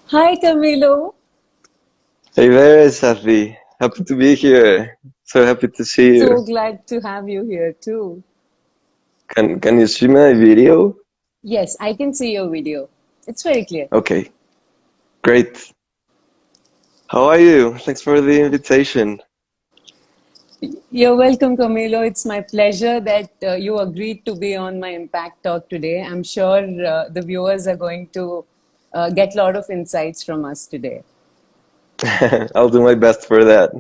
Hi, Camilo. Hey there, Safi. Happy to be here. So happy to see you. So glad to have you here too. Can you see my video? Yes, I can see your video. It's very clear. Okay, great. How are you? Thanks for the invitation. You're welcome, Camilo. It's my pleasure that you agreed to be on my Impact Talk today. I'm sure the viewers are going to get a lot of insights from us today. I'll do my best for that.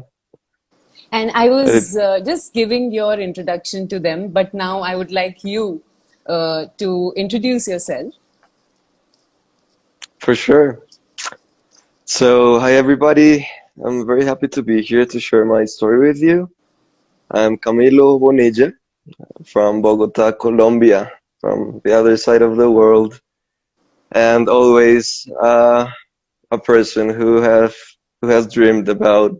And I Uh, was just giving your introduction to them, but now I would like you to introduce yourself. for sure. So, hi everybody. I'm very happy to be here to share my story with you. I'm Camilo Bonilla from Bogota, Colombia, from the other side of the world, and always a person who has dreamed about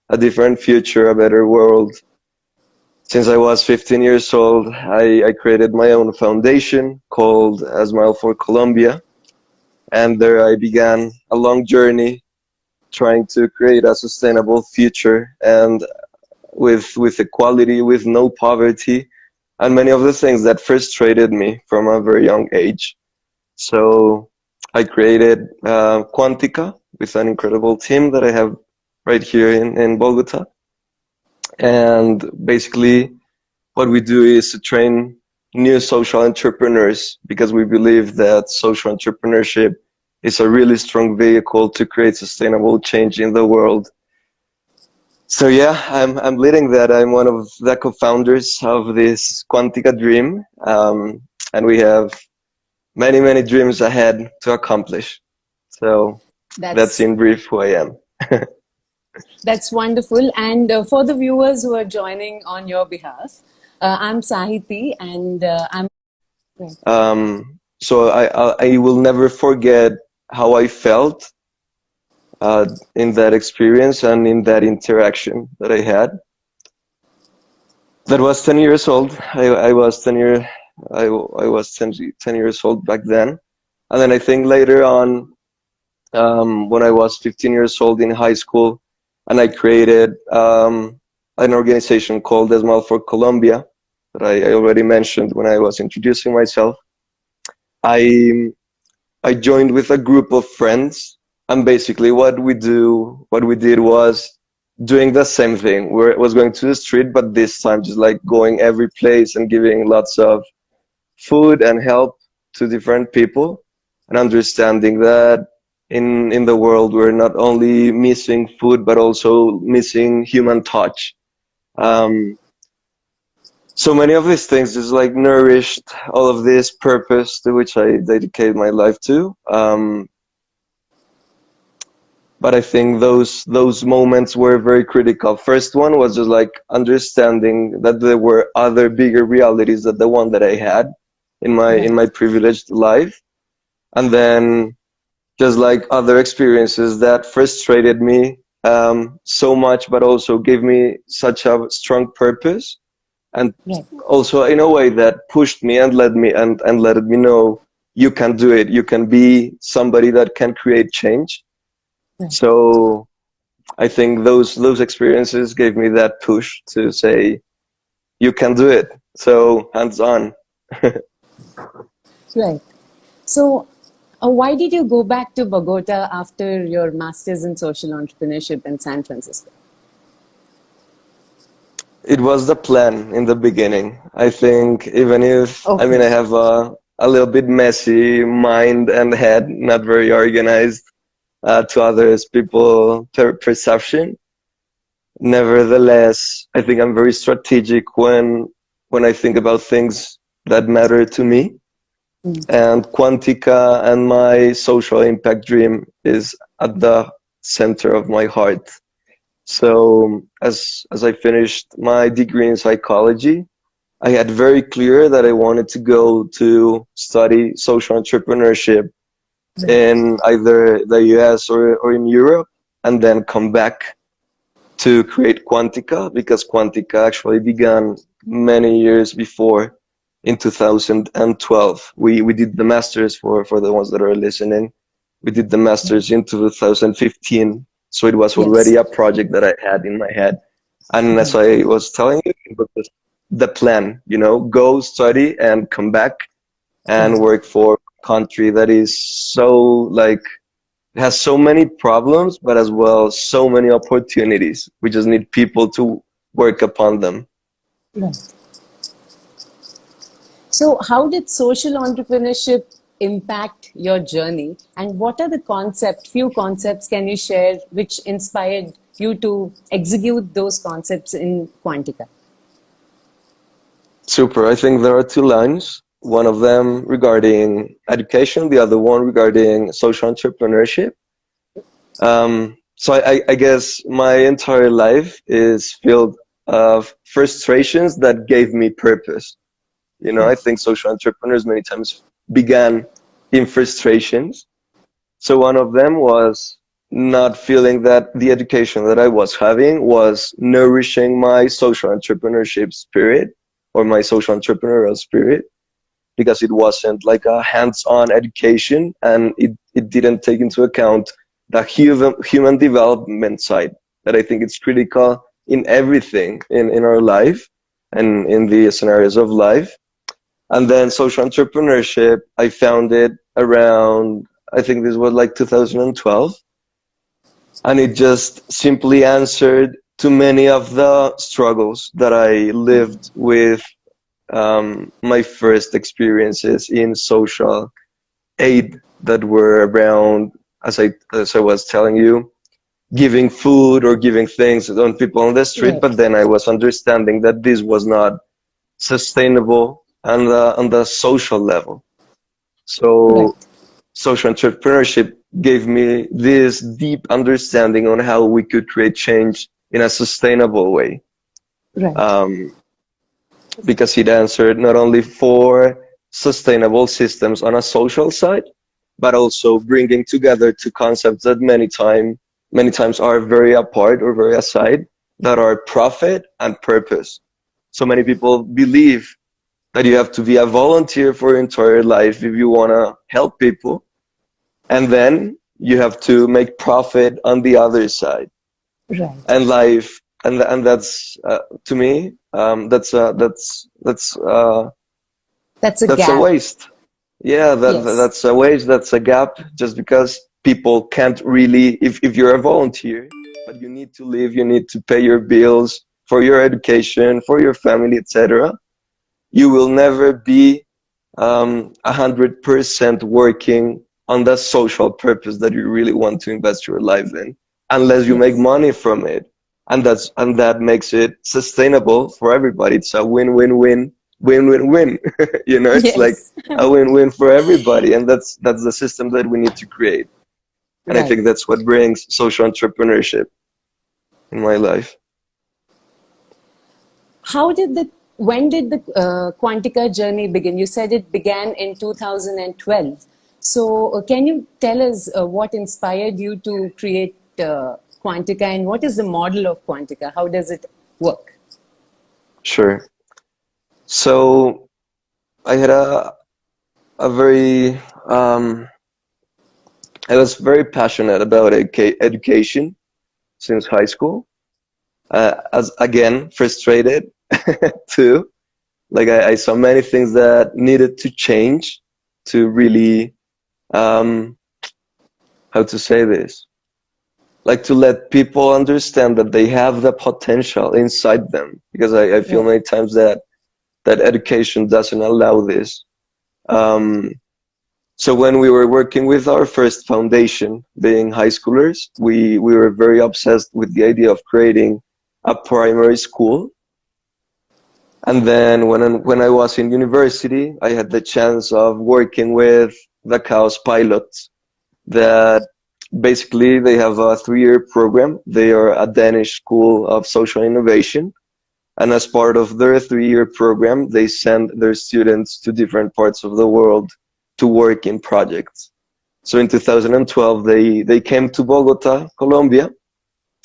a different future, a better world. Since I was 15 years old, I created my own foundation called A Smile for Colombia, and there I began a long journey trying to create a sustainable future and with equality, with no poverty, and many of the things that frustrated me from a very young age. So I created Quantica with an incredible team that I have right here in Bogota. And basically, what we do is to train new social entrepreneurs because we believe that social entrepreneurship is a really strong vehicle to create sustainable change in the world. So yeah, I'm leading that. I'm one of the co-founders of this Quantica Dream, and we have many dreams ahead to accomplish. So that's That's in brief who I am. That's wonderful. And for the viewers who are joining on your behalf, I'm Sahithi and I'm. So I will never forget how I felt in that experience and in that interaction that I had. That was 10 years old. I was 10 years old back then. And then I think later on, when I was 15 years old in high school, and I created an organization called Esmal for Colombia that I already mentioned when I was introducing myself. I I joined with a group of friends, and basically what we did was doing the same thing. We was going to the street, but this time just like going every place and giving lots of food and help to different people, and understanding that in the world we're not only missing food but also missing human touch. Um, so many of these things just like nourished all of this purpose to which I dedicate my life to. But I think those moments were very critical. First one was just like understanding that there were other bigger realities than the one that I had in Right. my privileged life, and then just like other experiences that frustrated me so much, but also gave me such a strong purpose, and Right. also in a way that pushed me and led me and let me know you can do it. You can be somebody that can create change. Right. So I think those experiences gave me that push to say you can do it. So hands on. Right. So, why did you go back to Bogota after your master's in social entrepreneurship in San Francisco? It was the plan in the beginning. I think even if I Okay. mean I have a little bit messy mind and head, not very organized to others people perception. Nevertheless, I think I'm very strategic when I think about things that matter to me. Mm. And Quantica and my social impact dream is at the center of my heart. So as I finished my degree in psychology, I had very clear that I wanted to go to study social entrepreneurship Right. in either the US or in Europe, and then come back to create Quantica because Quantica actually began many years before in 2012. We did the masters for the ones that are listening We did the masters in 2015, so it was already Yes. a project that I had in my head. And as I was telling you, it was just the plan, you know, go study and come back and Right. work for a country that is so like has so many problems, but as well so many opportunities. We just need people to work upon them. Right. So, how did social entrepreneurship impact your journey? And what are the few concepts can you share which inspired you to execute those concepts in Quantica? Super. I think there are two lines. One of them regarding education, the other one regarding social entrepreneurship. So I guess my entire life is filled of frustrations that gave me purpose. You know, I Right. think social entrepreneurs many times began in frustrations. So one of them was not feeling that the education that I was having was nourishing my social entrepreneurship spirit or my social entrepreneurial spirit because it wasn't like a hands-on education and it didn't take into account the human development side that I think it's critical in everything in our life and in the scenarios of life. And then social entrepreneurship, I found it around, I think this was like 2012, and it just simply answered to many of the struggles that I lived with my first experiences in social aid that were around, as I was telling you, giving food or giving things on people on the street. Right. But then I was understanding that this was not sustainable on the social level. Right. So social entrepreneurship gave me this deep understanding on how we could create change in a sustainable way. Right. Um, because it answered not only for sustainable systems on a social side, but also bringing together two concepts that many times are very apart or very aside, that are profit and purpose. So many people believe that you have to be a volunteer for your entire life if you want to help people, and then you have to make profit on the other side. Right. And life, and that's to me, That's a that's a gap. waste. Yeah, Yes. that's a waste. That's a gap. Just because people can't really, if you're a volunteer, but you need to live, you need to pay your bills for your education, for your family, etc. You will never be 100% working on that social purpose that you really want to invest your life in, unless you make Yes. money from it, and that makes it sustainable for everybody. It's a win-win-win, win-win-win. You know, it's like Yes. a win-win for everybody, and that's the system that we need to create. And I Right. think that's what brings social entrepreneurship in my life. How did when did the Quantica journey begin? You said it began in 2012. So, can you tell us what inspired you to create Quantica and what is the model of Quantica? How does it work? Sure. So I had a very I was very passionate about education since high school. As again, frustrated too. Like I saw many things that needed to change to really, um, how to say this, like to let people understand that they have the potential inside them. Because I feel Right. many times that education doesn't allow this. Um, So when we were working with our first foundation, being high schoolers, we were very obsessed with the idea of creating a primary school. And then when I was in university, I had the chance of working with the Chaos pilots that basically they have a 3-year program. They are a Danish school of social innovation. And as part of their 3-year program, they send their students to different parts of the world to work in projects. So in 2012, they came to Bogota, Colombia.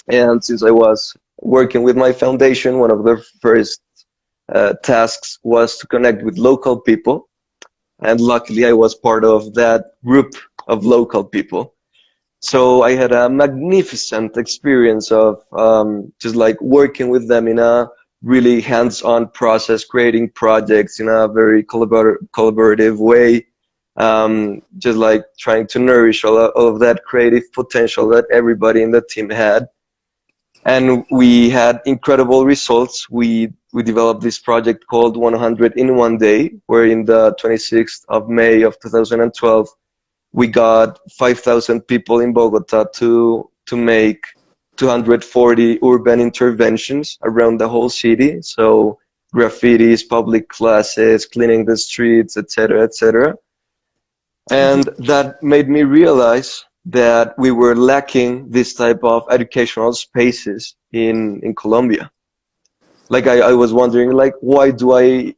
And since I was working with my foundation, one of the first tasks was to connect with local people. And luckily, I was part of that group of local people. So I had a magnificent experience of just like working with them in a really hands-on process, creating projects in a very collaborative way, just like trying to nourish all of that creative potential that everybody in the team had. And we had incredible results. We developed this project called 100 in one day, where in the 26th of May of 2012, we got 5,000 people in Bogota to make 240 urban interventions around the whole city. So graffitis, public classes, cleaning the streets, etc., etc. And that made me realize that we were lacking this type of educational spaces in Colombia. Like I was wondering, like, why do I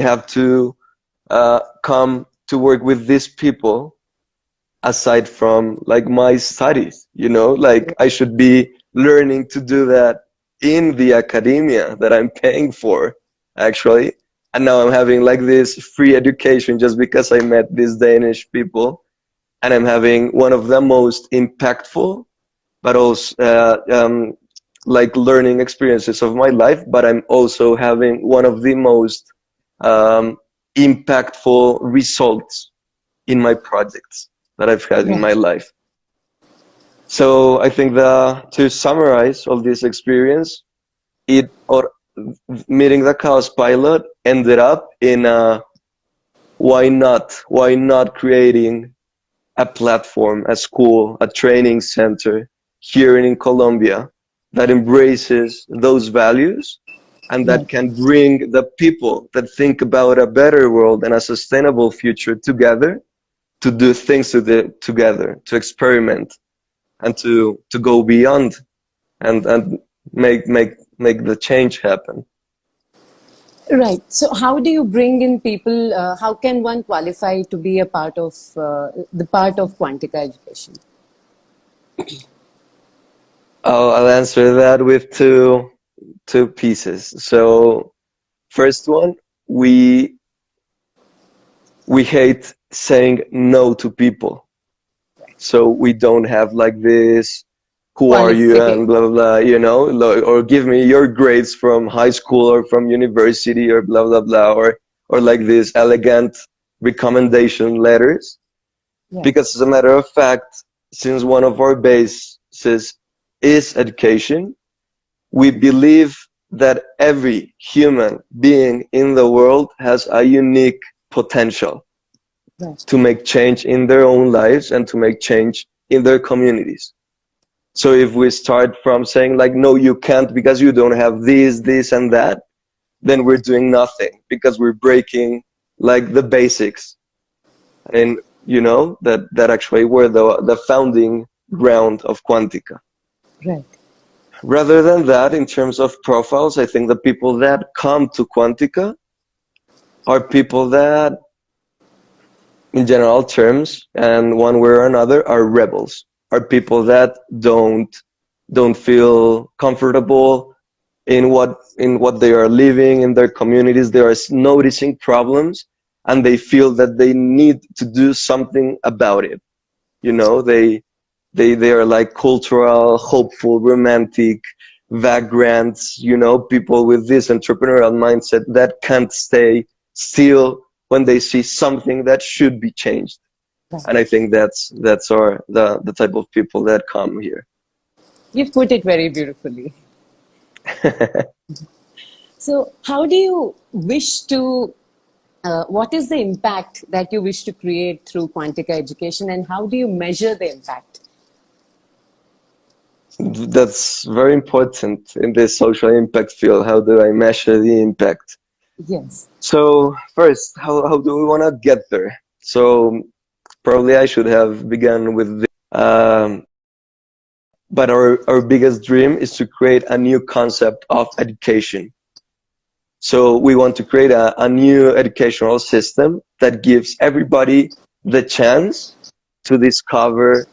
have to come to work with these people aside from like my studies, you know, like I should be learning to do that in the academia that I'm paying for, actually. And now I'm having like this free education just because I met these Danish people, and I'm having one of the most impactful, but also like learning experiences of my life. But I'm also having one of the most impactful results in my projects that I've had in my Right. life. So I think to summarize all this experience, it or meeting the Chaos Pilot ended up in why not creating a platform, a school, a training center here in Colombia that embraces those values and that Right. can bring the people that think about a better world and a sustainable future together to do things together, to experiment and to go beyond and make the change happen. Right. So, how do you bring in people? How can one qualify to be a part of the part of Quantica education? I'll answer that with two pieces. So first one, we we hate saying no to people. So we don't have like this, who are you and Qualification. blah blah blah, you know, or give me your grades from high school or from university or blah blah blah, or like these elegant recommendation letters. Right. Because as a matter of fact, since one of our bases is education, we believe that every human being in the world has a unique potential Right. to make change in their own lives and to make change in their communities. So if we start from saying like, no, you can't because you don't have this, and that, then we're doing nothing because we're breaking like the basics. And you know, that actually were the founding ground of Quantica. Right. Rather than that, in terms of profiles, I think the people that come to Quantica are people that, in general terms, and one way or another, are rebels. Are people that don't feel comfortable in what they are living in their communities. They are noticing problems, and they feel that they need to do something about it. You know, they are like cultural, hopeful, romantic, vagrants, you know, people with this entrepreneurial mindset that can't stay still when they see something that should be changed. Right. And I think that's the type of people that come here. You've put it very beautifully. So, how do you wish to? What is the impact that you wish to create through Quantica education, and how do you measure the impact? That's very important in this social impact field. How do I measure the impact? Yes. So first, how do we want to get there? So probably I should have begun with this. But our biggest dream is to create a new concept of education. So we want to create a new educational system that gives everybody the chance to discover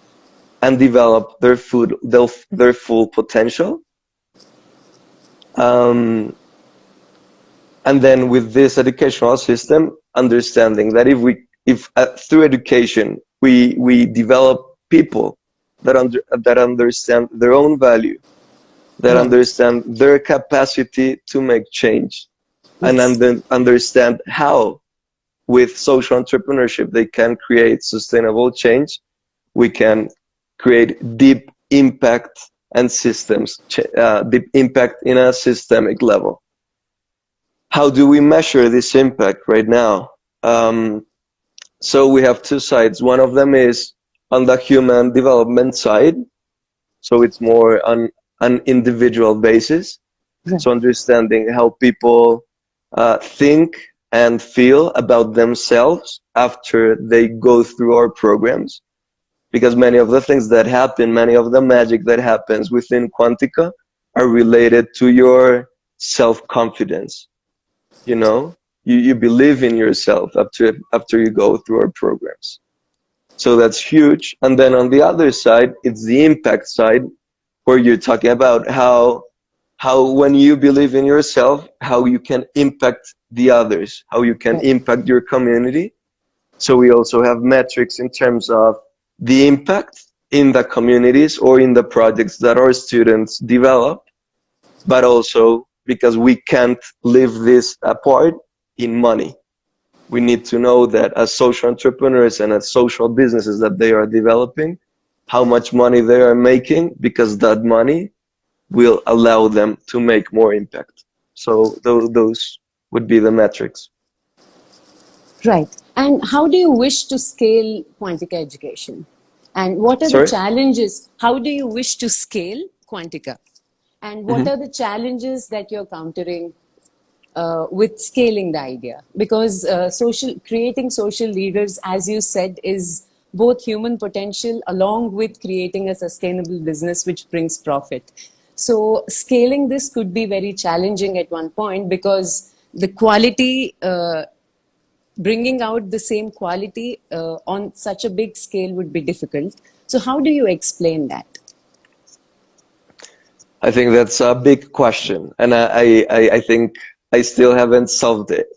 and develop their full potential. And then with this educational system, understanding that if we if through education we develop people that understand their own value, that Right. understand their capacity to make change, and Yes. then understand how with social entrepreneurship they can create sustainable change, we can create deep impact and systems, deep impact in a systemic level. How do we measure this impact right now? So we have two sides. One of them is on the human development side. So it's more on an individual basis. Right. So understanding how people think and feel about themselves after they go through our programs. Because many of the things that happen, many of the magic that happens within Quantica are related to your self-confidence. You know, you believe in yourself after you go through our programs. So that's huge. And then on the other side, it's the impact side, where you're talking about how when you believe in yourself, how you can impact the others, how you can Right. impact your community. So we also have metrics in terms of the impact in the communities or in the projects that our students develop, but also because we can't live this apart in money. We need to know that as social entrepreneurs and as social businesses that they are developing, how much money they are making, because that money will allow them to make more impact. So those would be the metrics. Right. And how do you wish to scale Quantica education? And what are the Sorry? challenges? How do you wish to scale Quantica? And what Hmm. are the challenges that you're countering with scaling the idea? Because creating social leaders, as you said, is both human potential along with creating a sustainable business which brings profit. So scaling this could be very challenging at one point because the quality, bringing out the same quality on such a big scale would be difficult. So how do you explain that? I think that's a big question, and I think I still haven't solved it.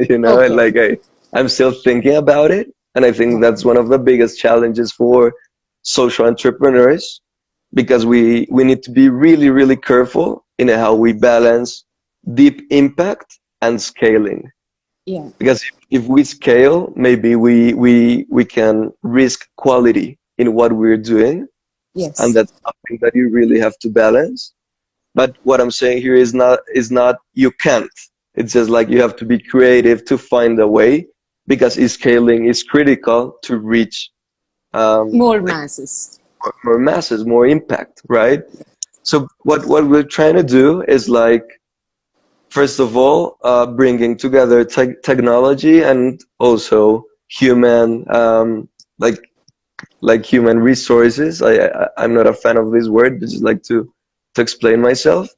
You know, Okay. I'm still thinking about it, and I think Right. that's one of the biggest challenges for social entrepreneurs, because we need to be really, really careful in how we balance deep impact and scaling. Yeah. Because if we scale, maybe we can risk quality in what we're doing, and Yes. that's something that you really have to balance. But what I'm saying here is not you can't. It's just like you have to be creative to find a way, because scaling is critical to reach More like masses. more masses, more impact, right? So what we're trying to do is like, first of all, bringing together technology and also human, like human resources. I'm not a fan of this word, but just like to explain myself.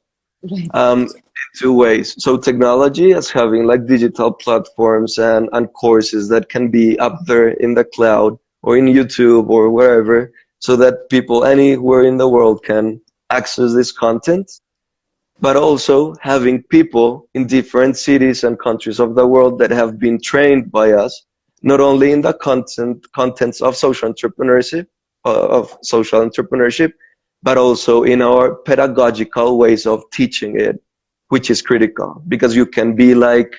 Right. In two ways. So technology as having like digital platforms and courses that can be up there in the cloud or in YouTube or wherever, so that people anywhere in the world can access this content, but also having people in different cities and countries of the world that have been trained by us, not only in the contents of social entrepreneurship, but also in our pedagogical ways of teaching it, which is critical, because you can be like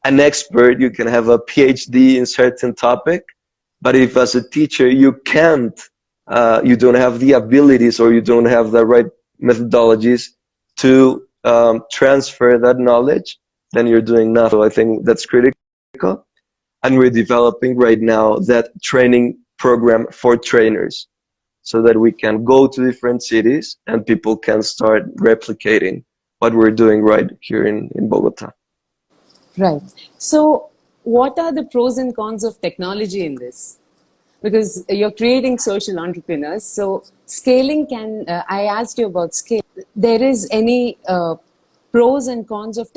an expert, you can have a PhD in certain topic, but if as a teacher you can't, you don't have the abilities or you don't have the right methodologies to transfer that knowledge, then you're doing nothing. So I think that's critical. And we're developing right now that training program for trainers, so that we can go to different cities and people can start replicating what we're doing right here in Bogota. Right. So, what are the pros and cons of technology in this? Because you're creating social entrepreneurs. So, scaling can, I asked you about scale. There is any pros and cons of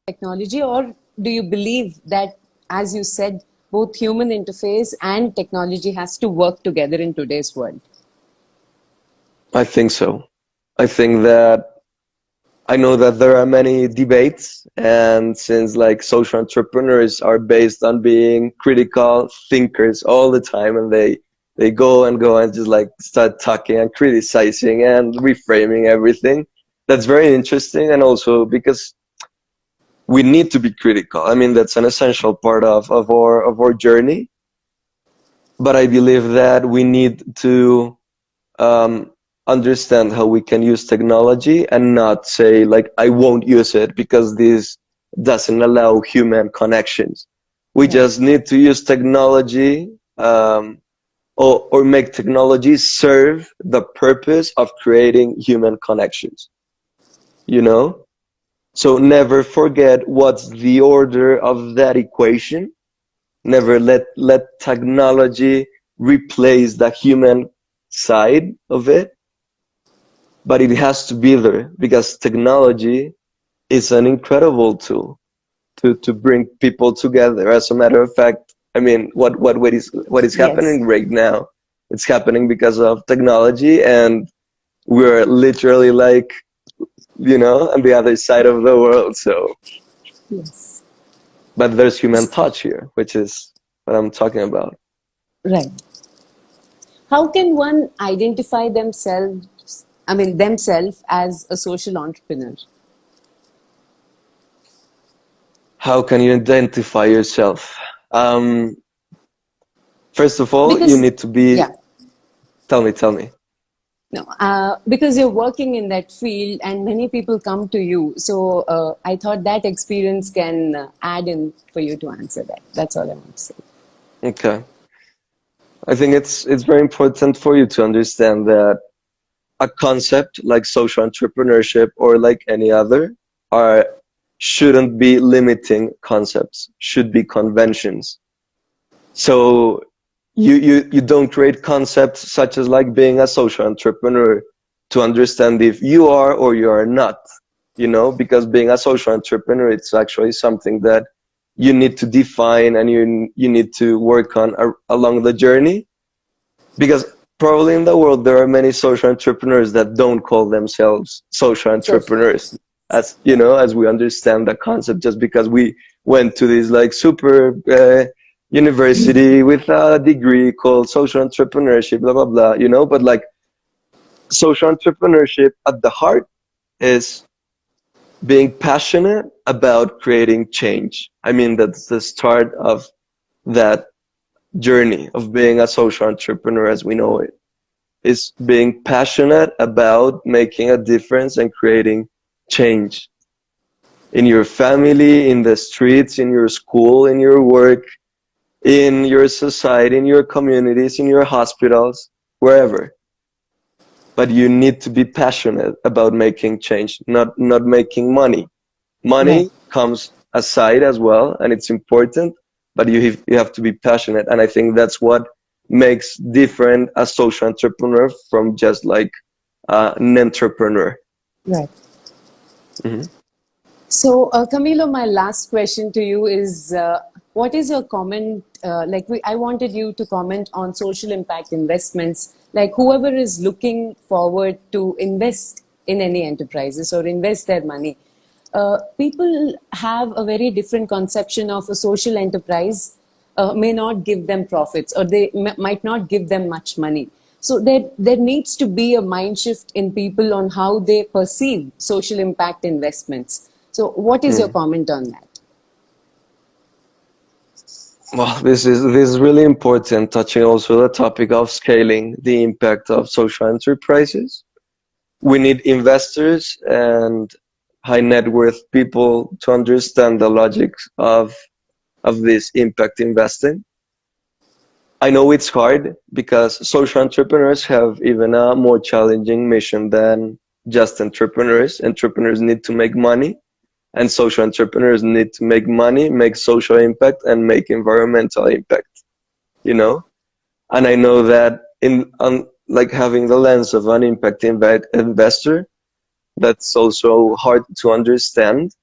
technology, or do you believe that, as you said, both human interface and technology has to work together in today's world? I think so. I think that I know that there are many debates, and since like social entrepreneurs are based on being critical thinkers all the time, and they go and go and just like start talking and criticizing and reframing everything. That's very interesting, and also because we need to be critical. I mean, that's an essential part of our journey. But I believe that we need to um, understand how we can use technology and not say like I won't use it because this doesn't allow human connections. We Right. just need to use technology or make technology serve the purpose of creating human connections, you know? So never forget what's the order of that equation. Never let technology replace the human side of it, but it has to be there because technology is an incredible tool to bring people together. As a matter of fact, I mean, what is Yes. happening right now? It's happening because of technology, and we're literally like, on the other side of the world. So, Yes. but there's human touch here, which is what I'm talking about. Right. How can one identify themselves, I mean, themselves as a social entrepreneur? How can you identify yourself? Um, First of all, you Because, need to be. yeah, Tell me. no, because you're working in that field and many people come to you. So I thought that experience can add in for you to answer that. That's all I want to say. Okay. I think it's very important for you to understand that a concept like social entrepreneurship or like any other are shouldn't be limiting concepts, should be conventions. So you don't create concepts such as like being a social entrepreneur to understand if you are or you are not, because being a social entrepreneur, it's actually something that you need to define and you need to work on along the journey, because probably in the world there are many social entrepreneurs that don't call themselves social Social. entrepreneurs, as Right. as we understand the concept, just because we went to this like super university with a degree called social entrepreneurship, blah blah blah, but like social entrepreneurship at the heart is being passionate about creating change. I mean, that's the start of that journey of being a social entrepreneur as we know it, is being passionate about making a difference and creating change in your family, in the streets, in your school, in your work, in your society, in your communities, in your hospitals, wherever. But you need to be passionate about making change, not making money. Right. Money comes aside as well, and it's important, but you have to be passionate. And I think that's what makes different a social entrepreneur from just like an entrepreneur. Right. Hmm. So, Camilo, my last question to you is what is your comment? I wanted you to comment on social impact investments. Like, whoever is looking forward to invest in any enterprises or invest their money, people have a very different conception of a social enterprise, may not give them profits or they might not give them much money. So there needs to be a mind shift in people on how they perceive social impact investments. So what is your Mm. comment on that? Well, this is really important, touching also the topic of scaling the impact of social enterprises. We need investors and high net worth people to understand the logic of this impact investing. I know it's hard because social entrepreneurs have even a more challenging mission than just entrepreneurs. Entrepreneurs need to make money, and social entrepreneurs need to make money, make social impact, and make environmental impact, you know? And I know that in like having the lens of an impact investor, that's also hard to understand,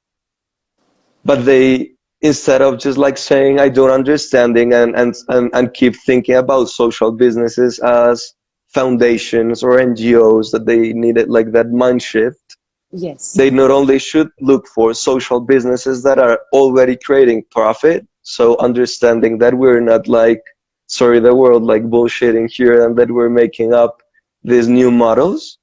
but they, instead of just like saying I don't understanding and keep thinking about social businesses as foundations or NGOs, that they needed like that mind shift. Yes. They not only should look for social businesses that are already creating profit, so understanding that we're not like, sorry, the world like bullshitting here and that we're making up these new models,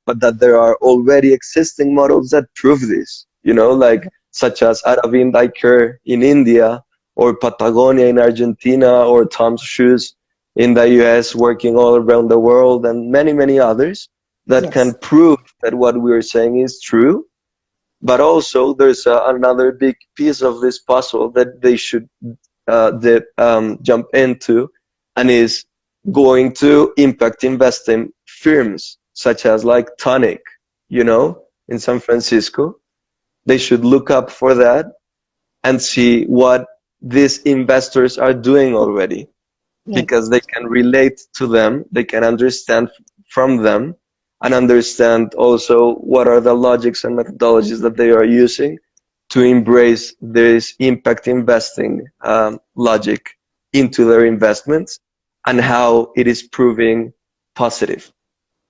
but that there are already existing models that prove this, you know, like such as Aravind Aiker in India, or Patagonia in Argentina, or Tom's Shoes in the US, working all around the world, and many, many others that can Yes. prove that what we're saying is true. But also, there's another big piece of this puzzle that they should jump into, and is going to impact investing firms such as like Tonic, you know, in San Francisco. They should look up for that and see what these investors are doing already, Right. because they can relate to them, they can understand from them, and understand also what are the logics and methodologies that they are using to embrace this impact investing logic into their investments, and how it is proving positive.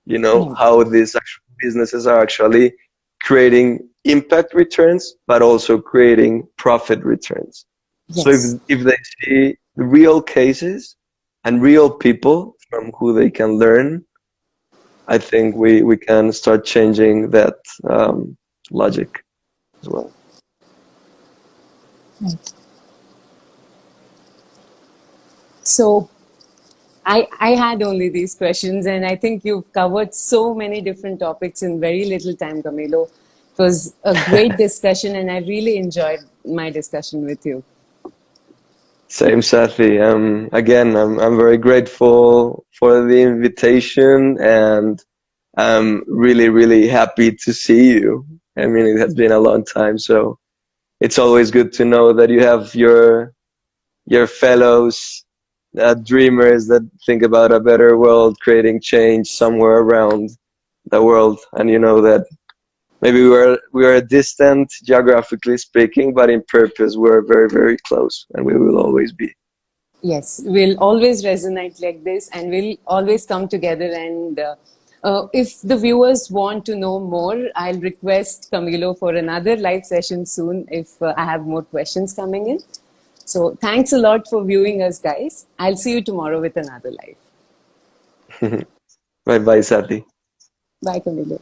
You know, Right. how these actual businesses are actually creating impact returns, but also creating profit returns. So Yes. if they see real cases and real people from who they can learn, I think we can start changing that logic as well. Right. So I had only these questions, and I think you've covered so many different topics in very little time, Camilo. It was a great discussion, and I really enjoyed my discussion with you. Same, Sathi. Again, I'm very grateful for the invitation, and I'm really, really happy to see you. I mean, it has been a long time, so it's always good to know that you have your fellows, dreamers that think about a better world, creating change somewhere around the world, and you know that maybe we are distant geographically speaking, but in purpose we're very, very close, and we will always be. Yes, we'll always resonate like this, and we'll always come together. And if the viewers want to know more, I'll request Camilo for another live session soon if I have more questions coming in. So thanks a lot for viewing us, guys. I'll see you tomorrow with another live. Bye bye, Sati. Bye, Camilo.